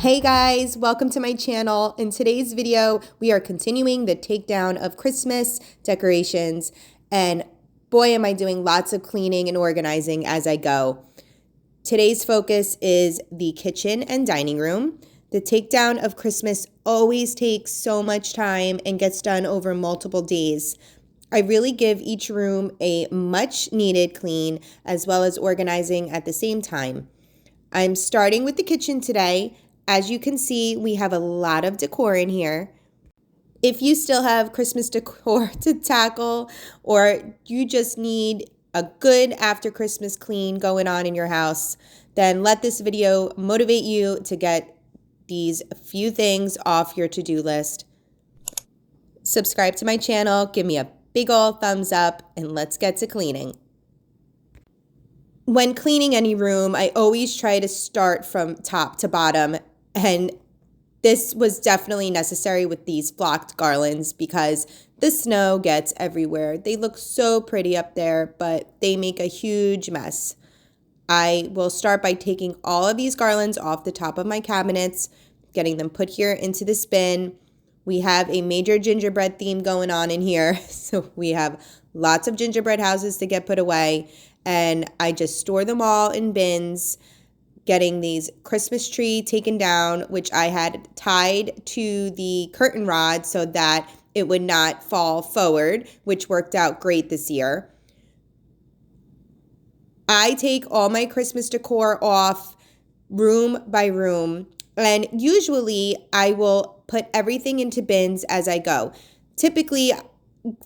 Hey guys, welcome to my channel. In today's video, we are continuing the takedown of Christmas decorations, and boy, am I doing lots of cleaning and organizing as I go. Today's focus is the kitchen and dining room. The takedown of Christmas always takes so much time and gets done over multiple days. I really give each room a much needed clean as well as organizing at the same time. I'm starting with the kitchen today. As you can see, we have a lot of decor in here. If you still have Christmas decor to tackle, or you just need a good after Christmas clean going on in your house, then let this video motivate you to get these few things off your to-do list. Subscribe to my channel, give me a big ol' thumbs up, and let's get to cleaning. When cleaning any room, I always try to start from top to bottom, and this was definitely necessary with these flocked garlands because the snow gets everywhere. They look so pretty up there, but they make a huge mess. I will start by taking all of these garlands off the top of my cabinets, getting them put here into this bin. We have a major gingerbread theme going on in here, so we have lots of gingerbread houses to get put away, and I just store them all in bins. Getting these Christmas tree taken down, which I had tied to the curtain rod so that it would not fall forward, which worked out great this year. I take all my Christmas decor off room by room, and usually I will put everything into bins as I go. Typically,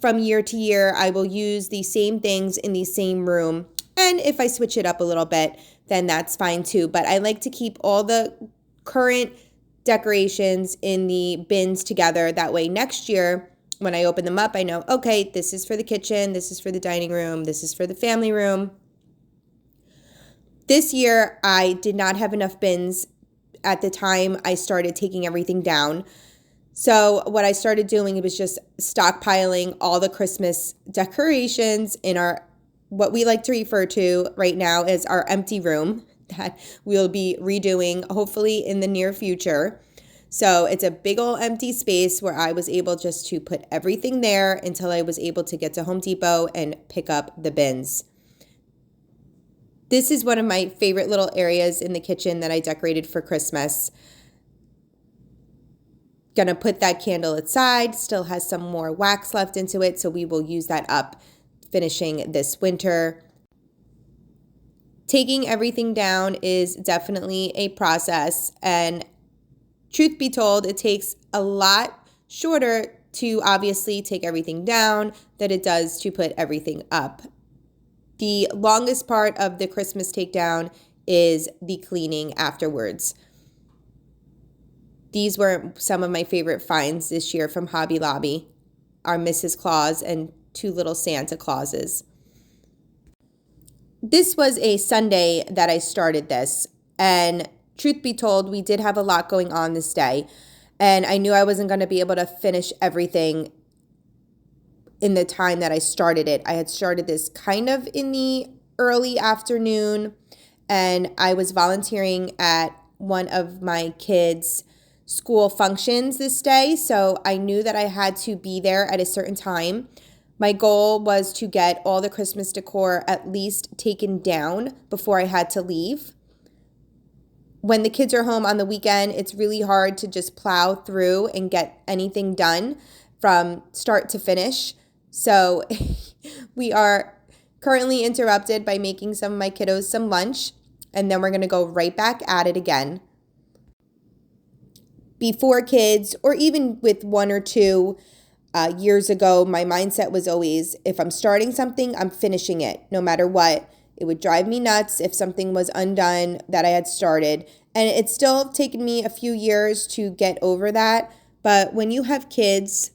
from year to year, I will use the same things in the same room, and if I switch it up a little bit, then that's fine too. But I like to keep all the current decorations in the bins together. That way next year, when I open them up, I know, okay, this is for the kitchen, this is for the dining room, this is for the family room. This year, I did not have enough bins at the time I started taking everything down. So what I started doing was just stockpiling all the Christmas decorations in our what we like to refer to right now as our empty room that we'll be redoing hopefully in the near future. So it's a big old empty space where I was able just to put everything there until I was able to get to Home Depot and pick up the bins. This is one of my favorite little areas in the kitchen that I decorated for Christmas. Gonna put that candle aside, still has some more wax left into it, so we will use that up finishing this winter. Taking everything down is definitely a process, and truth be told, it takes a lot shorter to obviously take everything down than it does to put everything up. The longest part of the Christmas takedown is the cleaning afterwards. These were some of my favorite finds this year from Hobby Lobby, our Mrs. Claus and two little Santa Clauses. This was a Sunday that I started this, and truth be told, we did have a lot going on this day, and I knew I wasn't going to be able to finish everything in the time that I started it. I had started this kind of in the early afternoon, and I was volunteering at one of my kids' school functions this day, so I knew that I had to be there at a certain time. My goal was to get all the Christmas decor at least taken down before I had to leave. When the kids are home on the weekend, it's really hard to just plow through and get anything done from start to finish. So we are currently interrupted by making some of my kiddos some lunch, and then we're going to go right back at it again. Before kids, or even with one or two, years ago, my mindset was always, if I'm starting something, I'm finishing it, no matter what. It would drive me nuts if something was undone that I had started. And it's still taken me a few years to get over that. But when you have kids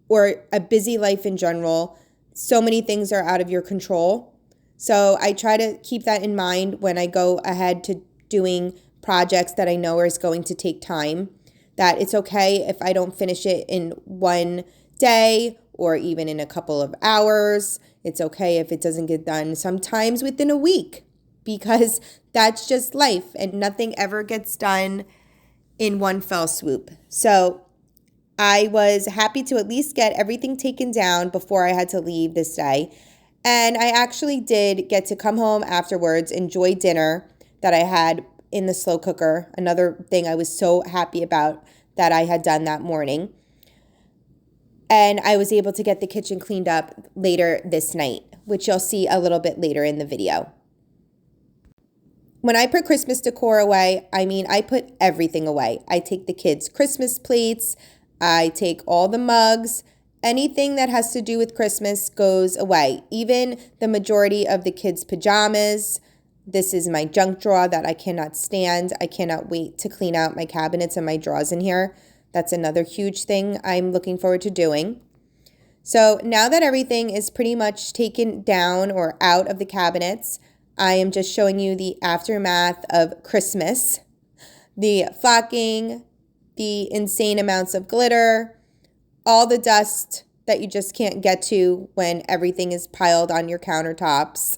or a busy life in general, so many things are out of your control. So I try to keep that in mind when I go ahead to doing projects that I know is going to take time. That it's okay if I don't finish it in one day or even in a couple of hours. It's okay if it doesn't get done sometimes within a week, because that's just life and nothing ever gets done in one fell swoop. So I was happy to at least get everything taken down before I had to leave this day. And I actually did get to come home afterwards, enjoy dinner that I had in the slow cooker. Another thing I was so happy about that I had done that morning. And I was able to get the kitchen cleaned up later this night, which you'll see a little bit later in the video. When I put Christmas decor away, I put everything away. I take the kids' Christmas plates, I take all the mugs, anything that has to do with Christmas goes away. Even the majority of the kids' pajamas. This is my junk drawer that I cannot stand. I cannot wait to clean out my cabinets and my drawers in here. That's another huge thing I'm looking forward to doing. So now that everything is pretty much taken down or out of the cabinets, I am just showing you the aftermath of Christmas. The flocking, the insane amounts of glitter, all the dust that you just can't get to when everything is piled on your countertops.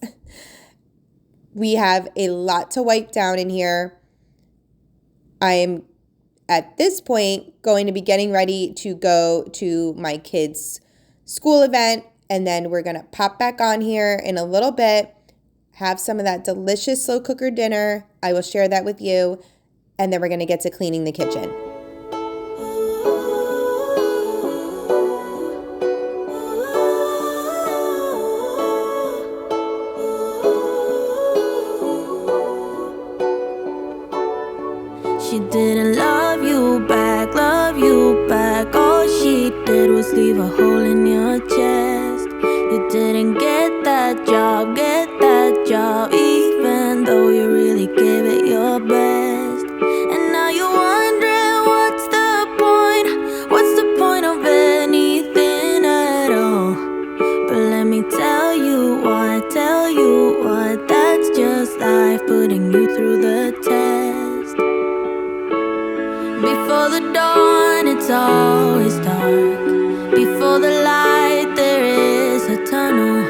We have a lot to wipe down in here. I am, at this point, going to be getting ready to go to my kids' school event, and then we're going to pop back on here in a little bit, have some of that delicious slow cooker dinner. I will share that with you, and then we're going to get to cleaning the kitchen. She didn't love you back, all she did was leave a hole in your chest. You didn't get that job, even though you really gave it your best. And now you're wondering what's the point of anything at all. But let me tell you what, that's just life putting you through the test. Before the dawn, it's always dark. Before the light, there is a tunnel.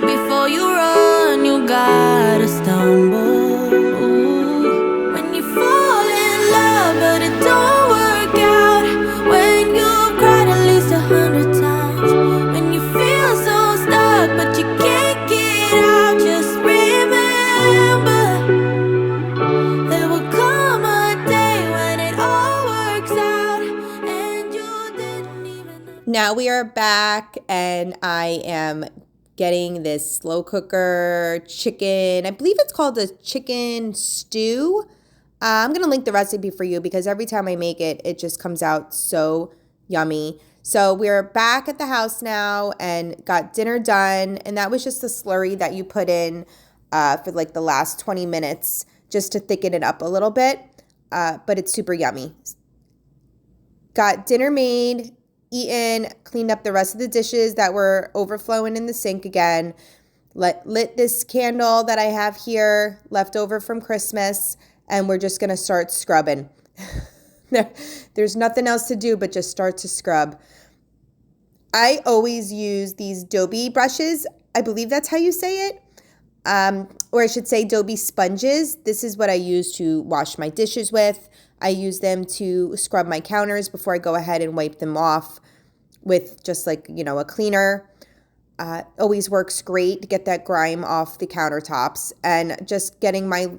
Before you run, you gotta stumble. Ooh. When you fall in love, but it don't work out. When you've cried at least 100 times. When you feel so stuck, but you can't get out. Just remember, there will come a day when it all works out, and you didn't even. Now we are back, and I am getting this slow cooker chicken. I believe it's called a chicken stew. I'm going to link the recipe for you because every time I make it, it just comes out so yummy. So we're back at the house now and got dinner done. And that was just the slurry that you put in for like the last 20 minutes just to thicken it up a little bit. But it's super yummy. Got dinner made, eaten, cleaned up the rest of the dishes that were overflowing in the sink again, lit this candle that I have here left over from Christmas, and we're just going to start scrubbing. There's nothing else to do but just start to scrub. I always use these Dobie brushes. I believe that's how you say it. Or I should say Dobie sponges. This is what I use to wash my dishes with. I use them to scrub my counters before I go ahead and wipe them off with just like, a cleaner. Always works great to get that grime off the countertops. And just getting my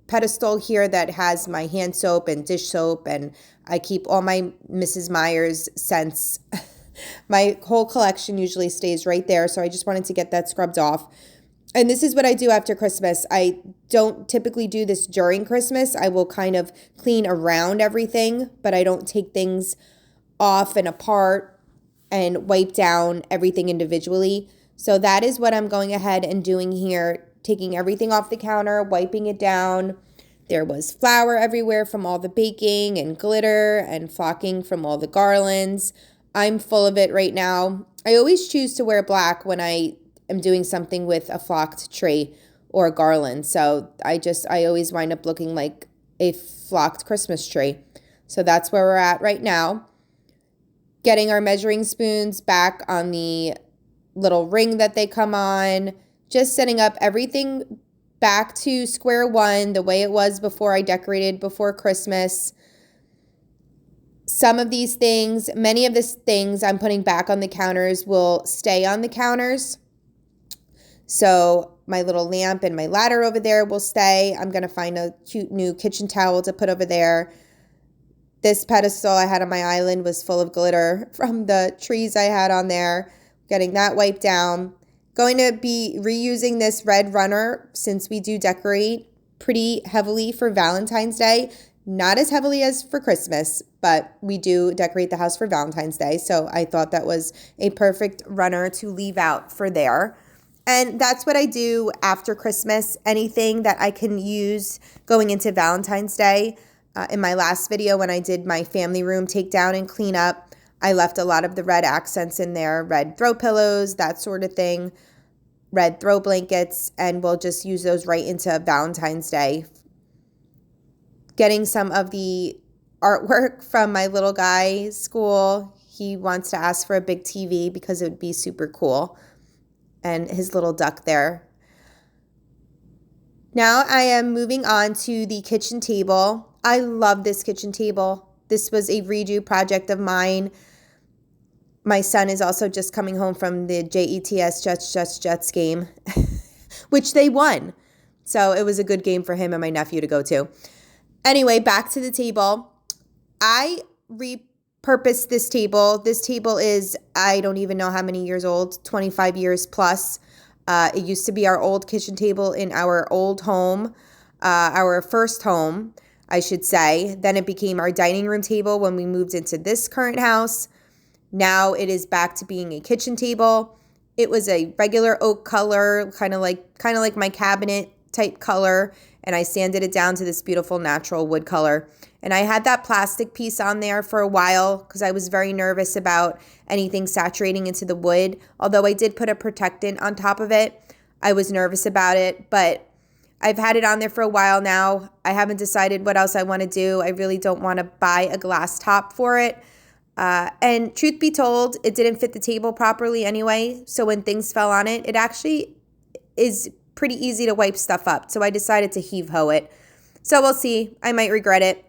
pedestal here that has my hand soap and dish soap, and I keep all my Mrs. Meyer's scents. My whole collection usually stays right there, so I just wanted to get that scrubbed off. And this is what I do after Christmas. I don't typically do this during Christmas. I will kind of clean around everything, but I don't take things off and apart and wipe down everything individually. So that is what I'm going ahead and doing here, taking everything off the counter, wiping it down. There was flour everywhere from all the baking and glitter and flocking from all the garlands. I'm full of it right now. I always choose to wear black when I am doing something with a flocked tray or a garland. So I always wind up looking like a flocked Christmas tree. So that's where we're at right now. Getting our measuring spoons back on the little ring that they come on. Just setting up everything back to square one, the way it was before I decorated before Christmas. Some of these things, many of these things I'm putting back on the counters will stay on the counters. So my little lamp and my ladder over there will stay. I'm going to find a cute new kitchen towel to put over there. This pedestal I had on my island was full of glitter from the trees I had on there. Getting that wiped down. Going to be reusing this red runner since we do decorate pretty heavily for Valentine's Day. Not as heavily as for Christmas, but we do decorate the house for Valentine's Day. So I thought that was a perfect runner to leave out for there. And that's what I do after Christmas. Anything that I can use going into Valentine's Day. In my last video when I did my family room takedown and clean up, I left a lot of the red accents in there, red throw pillows, that sort of thing, red throw blankets, and we'll just use those right into Valentine's Day. Getting some of the artwork from my little guy's school. He wants to ask for a big TV because it would be super cool. And his little duck there. Now I am moving on to the kitchen table. I love this kitchen table. This was a redo project of mine. My son is also just coming home from the Jets game, which they won. So it was a good game for him and my nephew to go to. Anyway, back to the table. I repurposed this table. This table is, I don't even know how many years old, 25 years plus. It used to be our old kitchen table in our old home, our first home, I should say. Then it became our dining room table when we moved into this current house. Now it is back to being a kitchen table. It was a regular oak color, kind of like my cabinet type color, and I sanded it down to this beautiful natural wood color. And I had that plastic piece on there for a while because I was very nervous about anything saturating into the wood. Although I did put a protectant on top of it, I was nervous about it, but I've had it on there for a while now. I haven't decided what else I want to do. I really don't want to buy a glass top for it. And truth be told, it didn't fit the table properly anyway. So when things fell on it, it actually is pretty easy to wipe stuff up. So I decided to heave-ho it. So we'll see. I might regret it.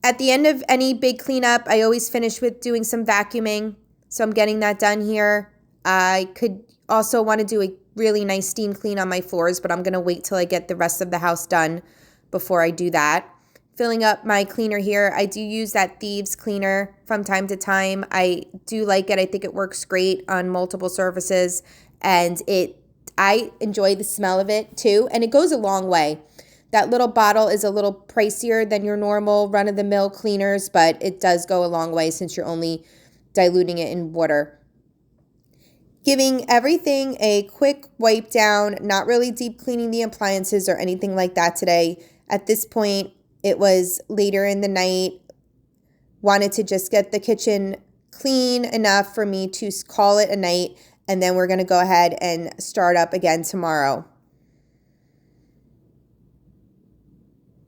At the end of any big cleanup, I always finish with doing some vacuuming. So I'm getting that done here. I could also want to do a really nice steam clean on my floors, but I'm going to wait till I get the rest of the house done before I do that. Filling up my cleaner here. I do use that Thieves cleaner from time to time. I do like it. I think it works great on multiple surfaces, and I enjoy the smell of it too, and it goes a long way. That little bottle is a little pricier than your normal run-of-the-mill cleaners, but it does go a long way since you're only diluting it in water. Giving everything a quick wipe down, not really deep cleaning the appliances or anything like that today. At this point, it was later in the night. Wanted to just get the kitchen clean enough for me to call it a night, and then we're going to go ahead and start up again tomorrow.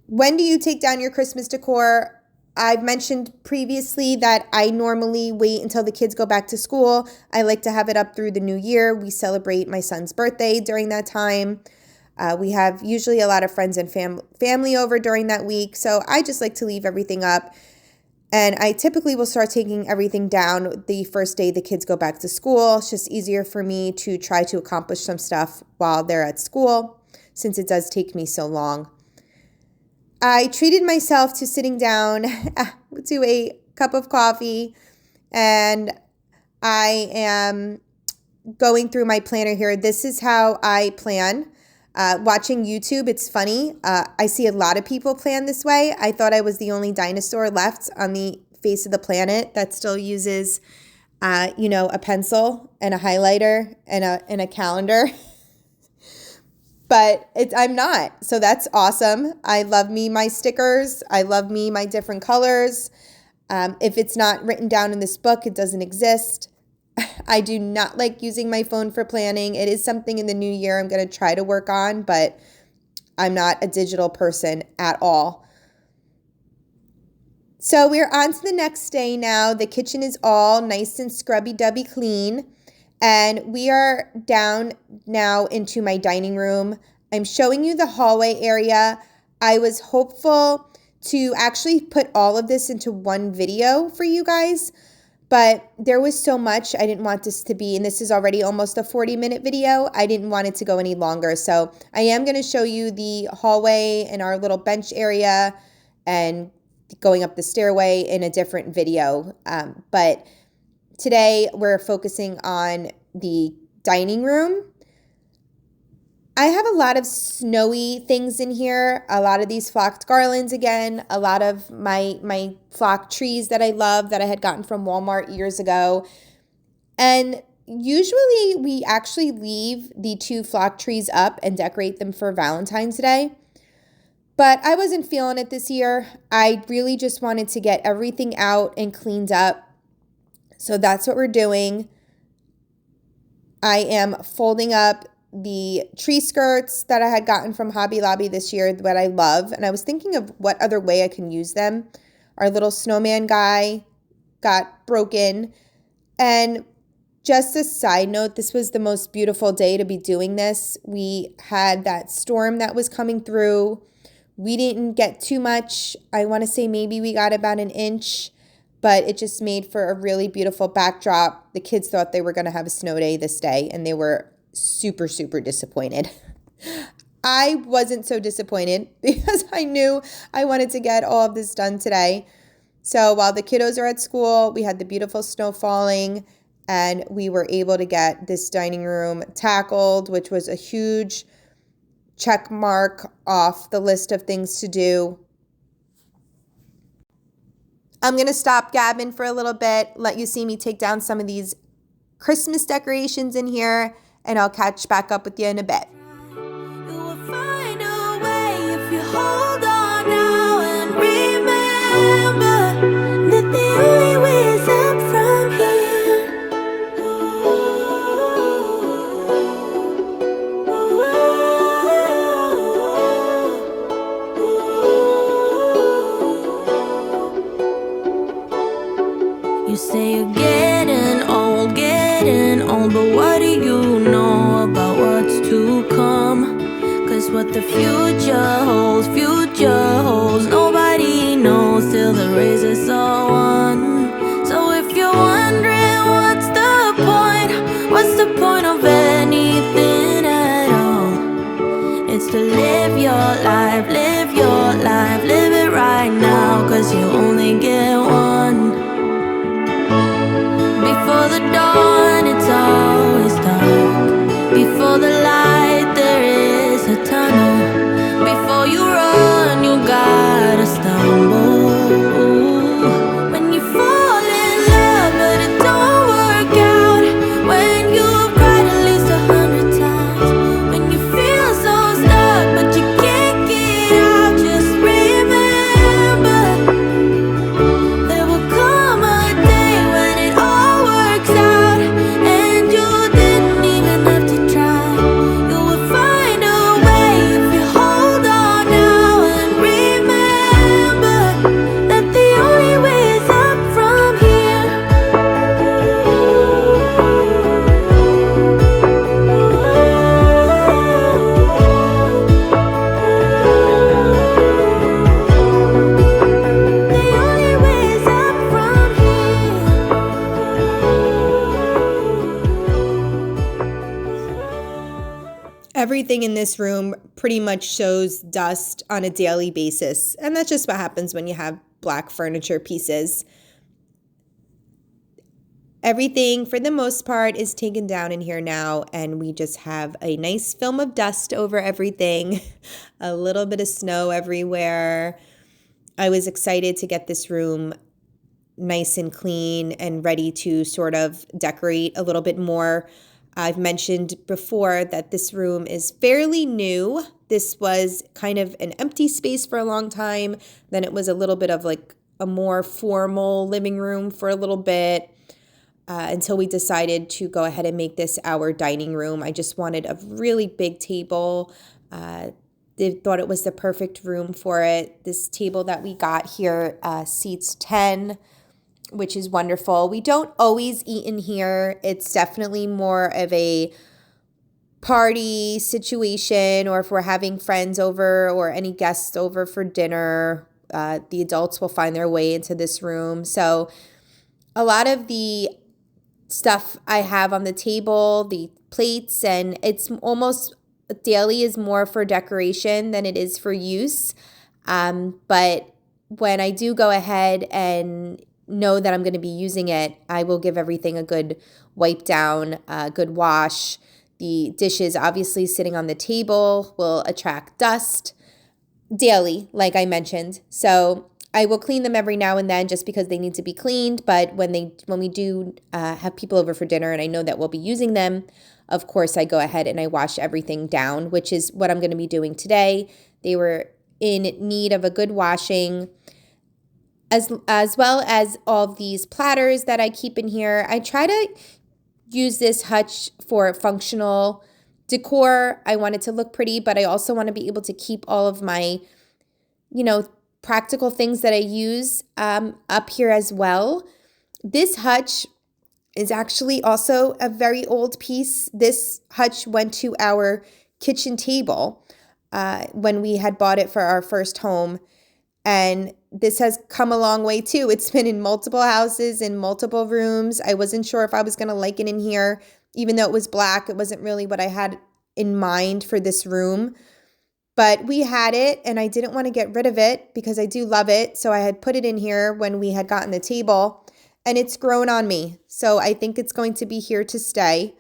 When do you take down your Christmas decor? I've mentioned previously that I normally wait until the kids go back to school. I like to have it up through the new year. We celebrate my son's birthday during that time. We have usually a lot of friends and family over during that week. So I just like to leave everything up. And I typically will start taking everything down the first day the kids go back to school. It's just easier for me to try to accomplish some stuff while they're at school, since it does take me so long. I treated myself to sitting down to a cup of coffee, and I am going through my planner here. This is how I plan. Watching YouTube, it's funny. I see a lot of people plan this way. I thought I was the only dinosaur left on the face of the planet that still uses, a pencil and a highlighter and a calendar. But I'm not. So that's awesome. I love me my stickers. I love me my different colors. If it's not written down in this book, it doesn't exist. I do not like using my phone for planning. It is something in the new year I'm going to try to work on, but I'm not a digital person at all. So we're on to the next day now. The kitchen is all nice and scrubby-dubby clean. And we are down now into my dining room. I'm showing you the hallway area. I was hopeful to actually put all of this into one video for you guys, but there was so much. I didn't want this to be, and this is already almost a 40-minute video. I didn't want it to go any longer. So I am going to show you the hallway and our little bench area and going up the stairway in a different video. But today we're focusing on the dining room. I have a lot of snowy things in here, a lot of these flocked garlands again, a lot of my flocked trees that I love that I had gotten from Walmart years ago. And usually we actually leave the 2 flocked trees up and decorate them for Valentine's Day. But I wasn't feeling it this year. I really just wanted to get everything out and cleaned up. So that's what we're doing. I am folding up the tree skirts that I had gotten from Hobby Lobby this year that I love. And I was thinking of what other way I can use them. Our little snowman guy got broken. And just a side note, this was the most beautiful day to be doing this. We had that storm that was coming through. We didn't get too much. I want to say maybe we got about an inch, but it just made for a really beautiful backdrop. The kids thought they were going to have a snow day this day, and they were super, super disappointed. I wasn't so disappointed because I knew I wanted to get all of this done today. So while the kiddos are at school, we had the beautiful snow falling, and we were able to get this dining room tackled, which was a huge check mark off the list of things to do. I'm going to stop gabbing for a little bit, let you see me take down some of these Christmas decorations in here, and I'll catch back up with you in a bit. You will find a way if you hold on now and remember that the only way is up from here. You say you're getting old, but what do you know about what's to come? Cause what the future holds, nobody knows till the razor's all won. So if you're wondering what's the point of anything at all? It's to live your life, live it right now, cause you only get one. Before the dawn, it's always dark. Before the light, there is a tunnel. Before you run, you gotta stumble. When you fall in love, but it don't work out. When you've cried at least 100 times. When you feel so stuck, but you can't get out. Just remember, there will come a day when it all works out, and you didn't even have to try. You will find a way if you hold on now and remember that the only way is up from here. The only way is up from here. Everything in this room pretty much shows dust on a daily basis, and that's just what happens when you have black furniture pieces. Everything, for the most part, is taken down in here now, and we just have a nice film of dust over everything, a little bit of snow everywhere. I was excited to get this room nice and clean and ready to sort of decorate a little bit more. I've mentioned before that this room is fairly new. This was kind of an empty space for a long time. Then it was a little bit of like a more formal living room for a little bit. Until we decided to go ahead and make this our dining room. I just wanted a really big table. They thought it was the perfect room for it. This table that we got here seats 10, which is wonderful. We don't always eat in here. It's definitely more of a party situation, or if we're having friends over or any guests over for dinner, The adults will find their way into this room. So a lot of the stuff I have on the table, the plates, and it's almost daily is more for decoration than it is for use. But when I do go ahead and know that I'm going to be using it, I will give everything a good wipe down, a good wash. The dishes obviously sitting on the table will attract dust daily, like I mentioned. So I will clean them every now and then just because they need to be cleaned. But when we do have people over for dinner and I know that we'll be using them, of course I go ahead and I wash everything down, which is what I'm going to be doing today. They were in need of a good washing, as well as all of these platters that I keep in here. I try to use this hutch for functional decor. I want it to look pretty, but I also want to be able to keep all of my, practical things that I use up here as well. This hutch is actually also a very old piece. This hutch went to our kitchen table when we had bought it for our first home. And this has come a long way too. It's been in multiple houses, in multiple rooms. I wasn't sure if I was going to like it in here. Even though it was black, it wasn't really what I had in mind for this room. But we had it and I didn't want to get rid of it because I do love it. So I had put it in here when we had gotten the table and it's grown on me. So I think it's going to be here to stay.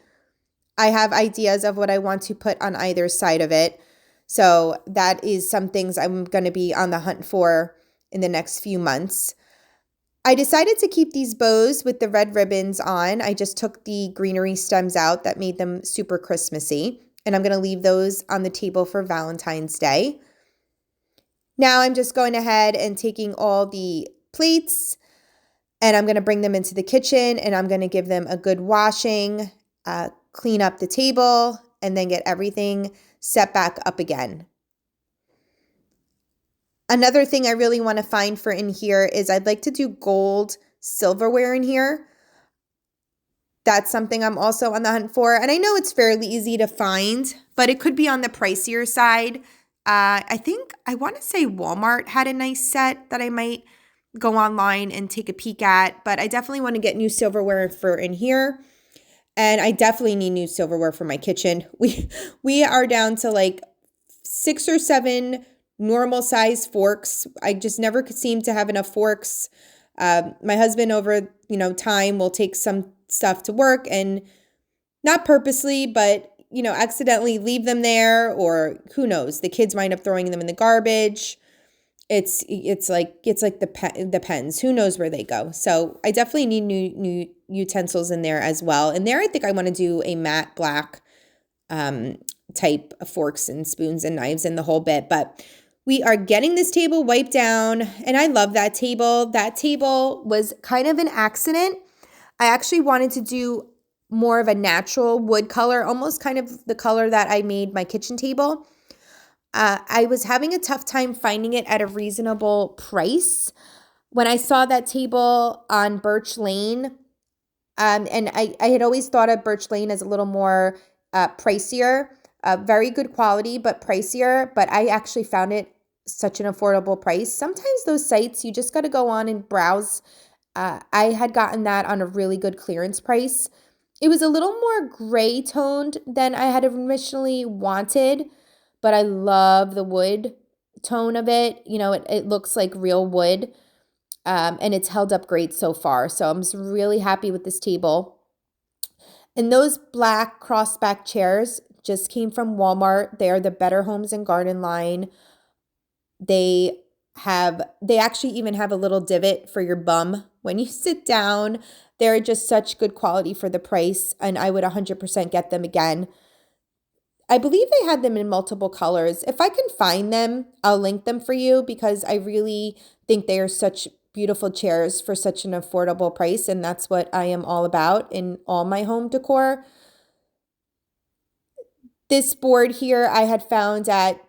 I have ideas of what I want to put on either side of it. So that is some things I'm going to be on the hunt for in the next few months. I decided to keep these bows with the red ribbons on. I just took the greenery stems out that made them super Christmassy. And I'm going to leave those on the table for Valentine's Day. Now I'm just going ahead and taking all the plates and I'm going to bring them into the kitchen and I'm going to give them a good washing, clean up the table, and then get everything set back up again. Another thing I really want to find for in here is I'd like to do gold silverware in here. That's something I'm also on the hunt for. And I know it's fairly easy to find, but it could be on the pricier side. I want to say Walmart had a nice set that I might go online and take a peek at, but I definitely want to get new silverware for in here. And I definitely need new silverware for my kitchen. We are down to like 6 or 7 normal size forks. I just never could seem to have enough forks. My husband over, time will take some stuff to work and not purposely, but, accidentally leave them there, or who knows, the kids wind up throwing them in the garbage. It's like the pens. Who knows where they go? So I definitely need new utensils in there as well. And there, I think I want to do a matte black type of forks and spoons and knives and the whole bit. But we are getting this table wiped down, and I love that table. That table was kind of an accident. I actually wanted to do more of a natural wood color, almost kind of the color that I made my kitchen table. I was having a tough time finding it at a reasonable price. When I saw that table on Birch Lane, and I had always thought of Birch Lane as a little more pricier, very good quality, but pricier. But I actually found it such an affordable price. Sometimes those sites, you just got to go on and browse. I had gotten that on a really good clearance price. It was a little more gray toned than I had initially wanted, but I love the wood tone of it. It looks like real wood, and it's held up great so far. So I'm just really happy with this table. And those black crossback chairs just came from Walmart. They are the Better Homes and Garden line. They actually even have a little divot for your bum when you sit down. They're just such good quality for the price, and I would 100% get them again. I believe they had them in multiple colors. If I can find them, I'll link them for you because I really think they are such beautiful chairs for such an affordable price, and that's what I am all about in all my home decor. This board here I had found at,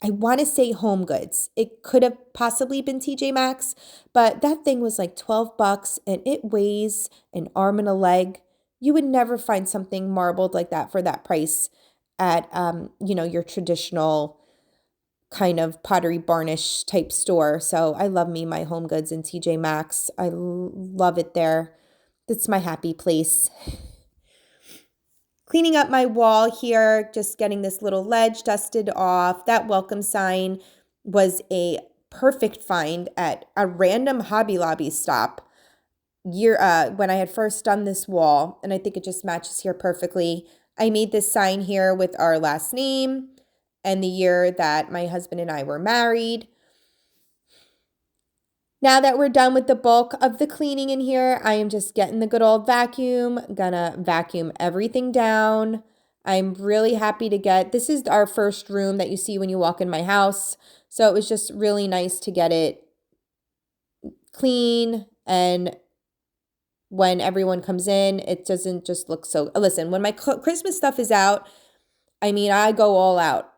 I want to say Home Goods. It could have possibly been TJ Maxx, but that thing was like $12 and it weighs an arm and a leg. You would never find something marbled like that for that price at, your traditional kind of Pottery Barnish type store. So I love me my Home Goods and TJ Maxx. I love it there. It's my happy place. Cleaning up my wall here, just getting this little ledge dusted off. That welcome sign was a perfect find at a random Hobby Lobby stop when I had first done this wall, and I think it just matches here perfectly. I made this sign here with our last name and the year that my husband and I were married. Now that we're done with the bulk of the cleaning in here, I am just getting the good old vacuum, gonna vacuum everything down. I'm really happy to this is our first room that you see when you walk in my house. So it was just really nice to get it clean, and when everyone comes in, it doesn't just look so, listen, when my Christmas stuff is out, I mean, I go all out.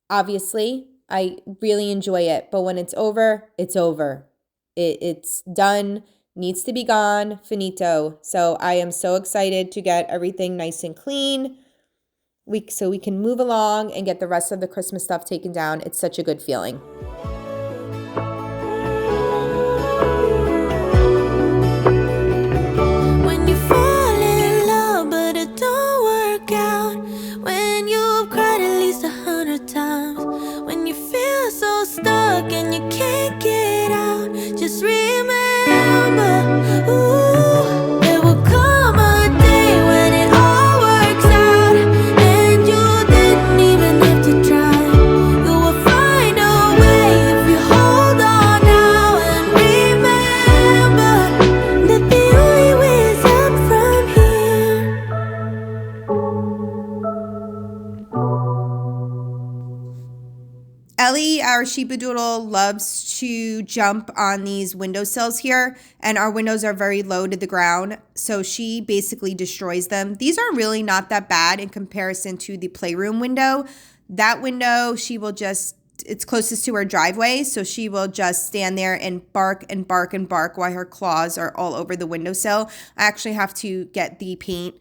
Obviously, I really enjoy it, but when it's over, it's over. It's done, needs to be gone, finito. So I am so excited to get everything nice and clean so we can move along and get the rest of the Christmas stuff taken down. It's such a good feeling. When you fall in love but it don't work out, when you've cried at least 100 times, when you feel so stuck and you can't get out, just remember, ooh, there will come a day when it all works out and you didn't even have to try. You will find a way if you hold on now and remember that the only way is up from here. Ellie, our sheepadoodle, loves to jump on these windowsills here, and our windows are very low to the ground, so she basically destroys them. These are really not that bad in comparison to the playroom window. That window, it's closest to her driveway, so she will just stand there and bark and bark and bark while her claws are all over the windowsill. I actually have to get the paint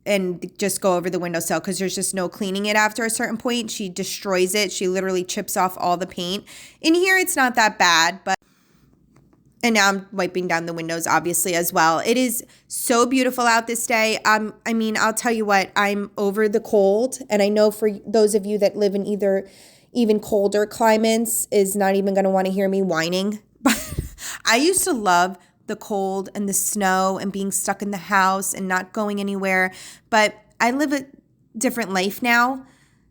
and just go over the windowsill because there's just no cleaning it after a certain point. She destroys it. She literally chips off all the paint. In here, it's not that bad, and now I'm wiping down the windows, obviously, as well. It is so beautiful out this day. I mean, I'll tell you what, I'm over the cold, and I know for those of you that live in even colder climates is not even going to want to hear me whining. But I used to love the cold and the snow and being stuck in the house and not going anywhere. But I live a different life now.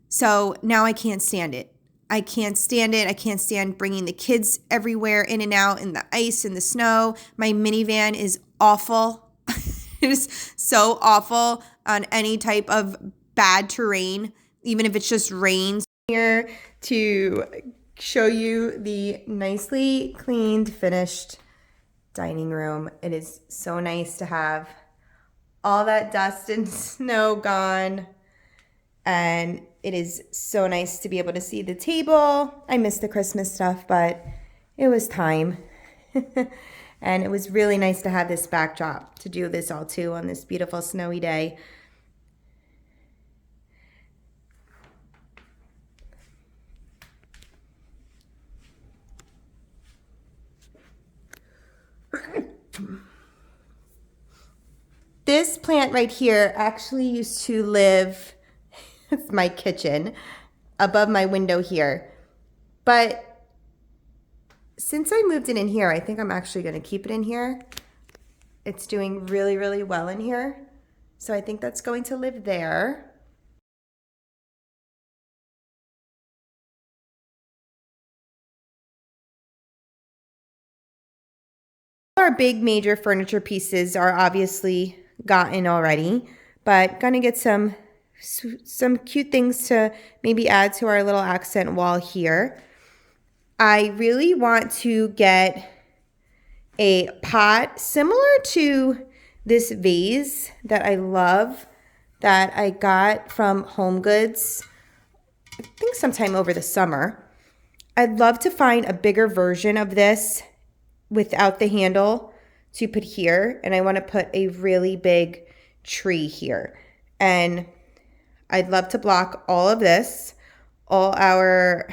So now I can't stand it. I can't stand it. I can't stand bringing the kids everywhere in and out in the ice and the snow. My minivan is awful. It is so awful on any type of bad terrain, even if it's just rain. Here to show you the nicely cleaned, finished dining room. It is so nice to have all that dust and snow gone, and it is so nice to be able to see the table. I miss the Christmas stuff, but it was time. And it was really nice to have this backdrop to do this all too on this beautiful snowy day. This plant right here actually used to live, it's my kitchen, above my window here. But since I moved it in here, I think I'm actually going to keep it in here. It's doing really, really well in here. So I think that's going to live there. Our big major furniture pieces are obviously gotten already, but gonna get some cute things to maybe add to our little accent wall here. I really want to get a pot similar to this vase that I love that I got from Home Goods, I think sometime over the summer. I'd love to find a bigger version of this without the handle to put here, and I want to put a really big tree here, and I'd love to block all of this all our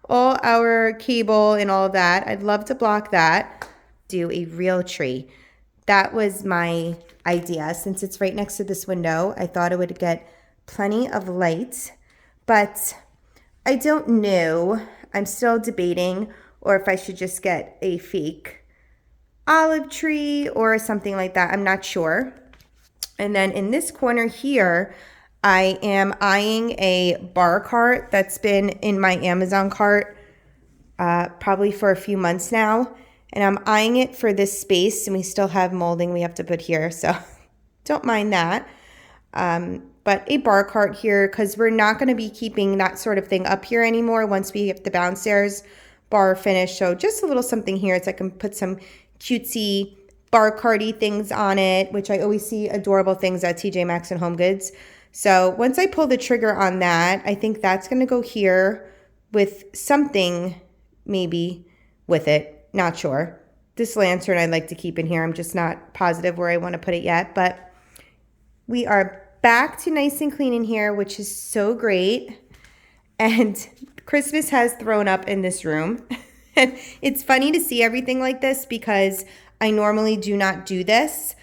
all our cable and all of that. I'd love to block that. Do a real tree. That was my idea. Since it's right next to this window, I thought it would get plenty of light, but I don't know. I'm still debating, or if I should just get a fake olive tree or something like that. I'm not sure. And then in this corner here, I am eyeing a bar cart that's been in my Amazon cart probably for a few months now. And I'm eyeing it for this space, and we still have molding we have to put here, so don't mind that. But a bar cart here, because we're not going to be keeping that sort of thing up here anymore once we get the downstairs bar finished. So just a little something here so I can put some cutesy bar carty things on it, which I always see adorable things at TJ Maxx and Home Goods. So once I pull the trigger on that, I think that's going to go here with something maybe with it. Not sure. This lantern I'd like to keep in here. I'm just not positive where I want to put it yet, but we are back to nice and clean in here, which is so great. And Christmas has thrown up in this room. And it's funny to see everything like this because I normally do not do this.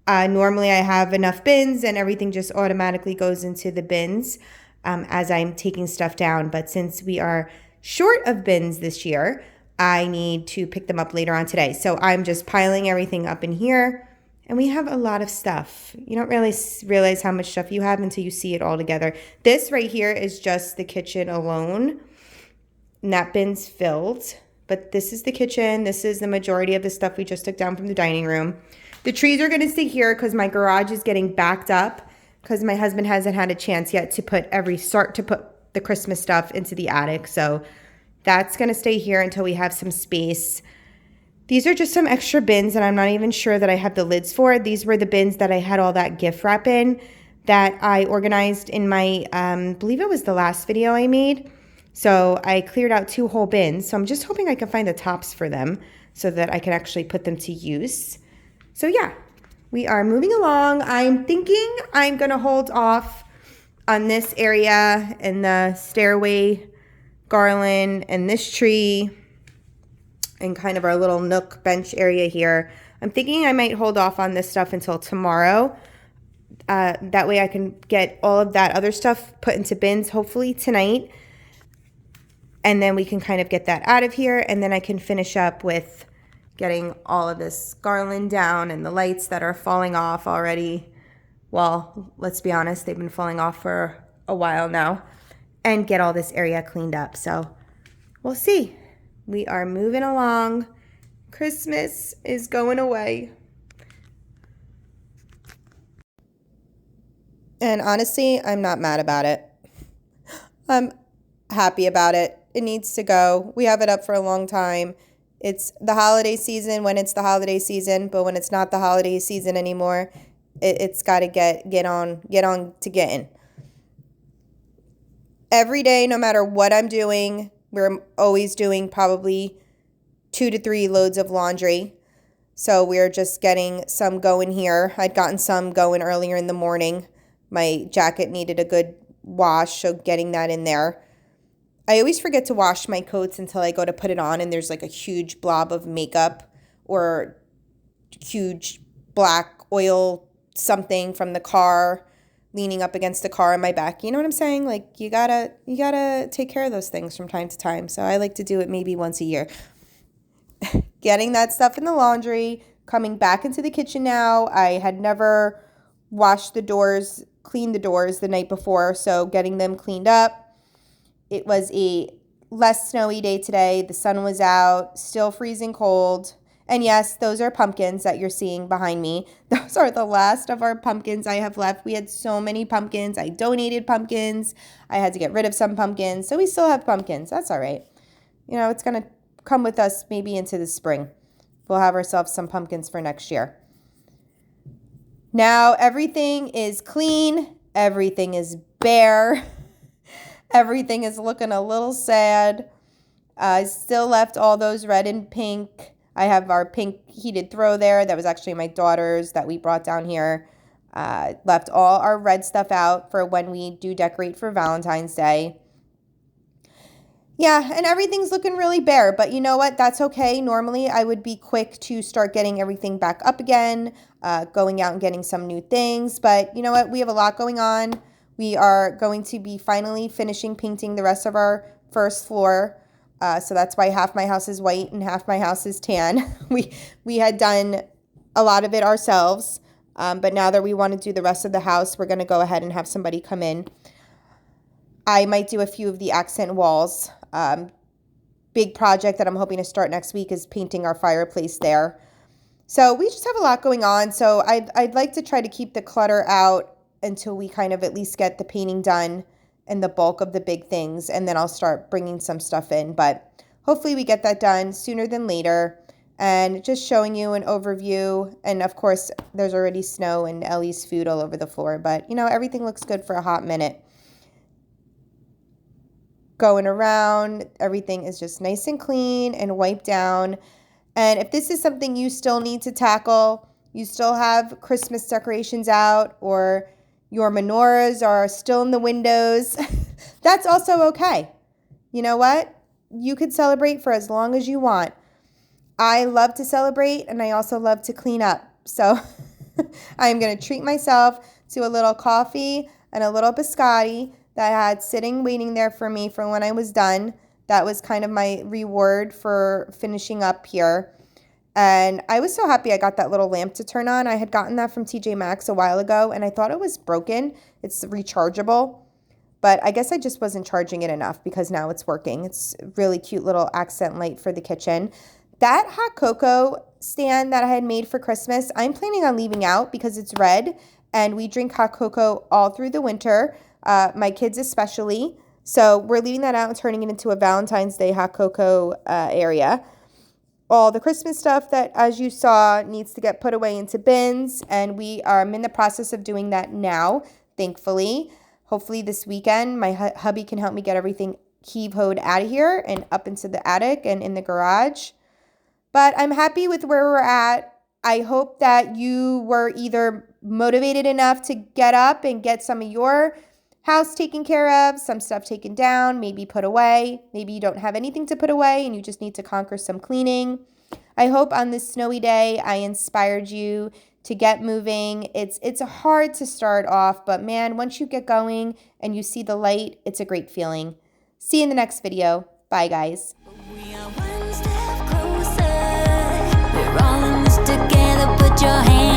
Normally I have enough bins and everything just automatically goes into the bins as I'm taking stuff down. But since we are short of bins this year, I need to pick them up later on today. So I'm just piling everything up in here. And we have a lot of stuff. You don't really realize how much stuff you have until you see it all together. This right here is just the kitchen alone. And that bin's filled. But this is the kitchen. This is the majority of the stuff we just took down from the dining room. The trees are going to stay here because my garage is getting backed up because my husband hasn't had a chance yet to put the Christmas stuff into the attic. So that's going to stay here until we have some space. These are just some extra bins that I'm not even sure that I have the lids for. These were the bins that I had all that gift wrap in that I organized in my, I believe it was the last video I made. So I cleared out 2 whole bins. So I'm just hoping I can find the tops for them so that I can actually put them to use. So yeah, we are moving along. I'm thinking I'm going to hold off on this area and the stairway garland and this tree and kind of our little nook bench area here. I'm thinking I might hold off on this stuff until tomorrow. That way I can get all of that other stuff put into bins hopefully tonight. And then we can kind of get that out of here. And then I can finish up with getting all of this garland down and the lights that are falling off already. Well, let's be honest, they've been falling off for a while now. And get all this area cleaned up. So we'll see. We are moving along. Christmas is going away. And honestly, I'm not mad about it. I'm happy about it. It needs to go. We have it up for a long time. It's the holiday season when it's the holiday season, but when it's not the holiday season anymore, it's got to get on to getting. Every day, no matter what I'm doing, we're always doing probably 2 to 3 loads of laundry. So we're just getting some going here. I'd gotten some going earlier in the morning. My jacket needed a good wash, so getting that in there. I always forget to wash my coats until I go to put it on and there's like a huge blob of makeup or huge black oil something from the car leaning up against the car in my back. You know what I'm saying? Like you gotta take care of those things from time to time. So I like to do it maybe once a year. Getting that stuff in the laundry, coming back into the kitchen now. I had never washed the doors, cleaned the doors the night before, so getting them cleaned up. It was a less snowy day today. The sun was out, still freezing cold. And yes, those are pumpkins that you're seeing behind me. Those are the last of our pumpkins I have left. We had so many pumpkins. I donated pumpkins. I had to get rid of some pumpkins. So we still have pumpkins. That's all right. You know, it's going to come with us maybe into the spring. We'll have ourselves some pumpkins for next year. Now everything is clean. Everything is bare. Everything is looking a little sad. I still left all those red and pink. I have our pink heated throw there. That was actually my daughter's that we brought down here. Left all our red stuff out for when we do decorate for Valentine's Day. Yeah, and everything's looking really bare, but you know what? That's okay. Normally, I would be quick to start getting everything back up again, going out and getting some new things. But you know what? We have a lot going on. We are going to be finally finishing painting the rest of our first floor. So that's why half my house is white and half my house is tan. We had done a lot of it ourselves, but now that we want to do the rest of the house, we're going to go ahead and have somebody come in. I might do a few of the accent walls. Big project that I'm hoping to start next week is painting our fireplace there. So we just have a lot going on. So I'd like to try to keep the clutter out until we kind of at least get the painting done and the bulk of the big things. And then I'll start bringing some stuff in. But hopefully we get that done sooner than later. And just showing you an overview. And of course, there's already snow and Ellie's food all over the floor. But, you know, everything looks good for a hot minute. Going around, everything is just nice and clean and wiped down. And if this is something you still need to tackle, you still have Christmas decorations out or your menorahs are still in the windows, that's also okay. You know what? You could celebrate for as long as you want. I love to celebrate and I also love to clean up. So I'm going to treat myself to a little coffee and a little biscotti that I had sitting waiting there for me for when I was done. That was kind of my reward for finishing up here. And I was so happy I got that little lamp to turn on. I had gotten that from TJ Maxx a while ago and I thought it was broken. It's rechargeable. But I guess I just wasn't charging it enough because now it's working. It's a really cute little accent light for the kitchen. That hot cocoa stand that I had made for Christmas, I'm planning on leaving out because it's red and we drink hot cocoa all through the winter. My kids especially. So we're leaving that out and turning it into a Valentine's Day hot cocoa area. All the Christmas stuff that, as you saw, needs to get put away into bins. And I'm in the process of doing that now, thankfully. Hopefully this weekend, my hubby can help me get everything heave-hoed out of here and up into the attic and in the garage. But I'm happy with where we're at. I hope that you were either motivated enough to get up and get some of your house taken care of, some stuff taken down, maybe put away. Maybe you don't have anything to put away and you just need to conquer some cleaning. I hope on this snowy day I inspired you to get moving. It's hard to start off, but man, once you get going and you see the light, it's a great feeling. See you in the next video. Bye, guys. We are one step closer. We're all in this together. Put your hands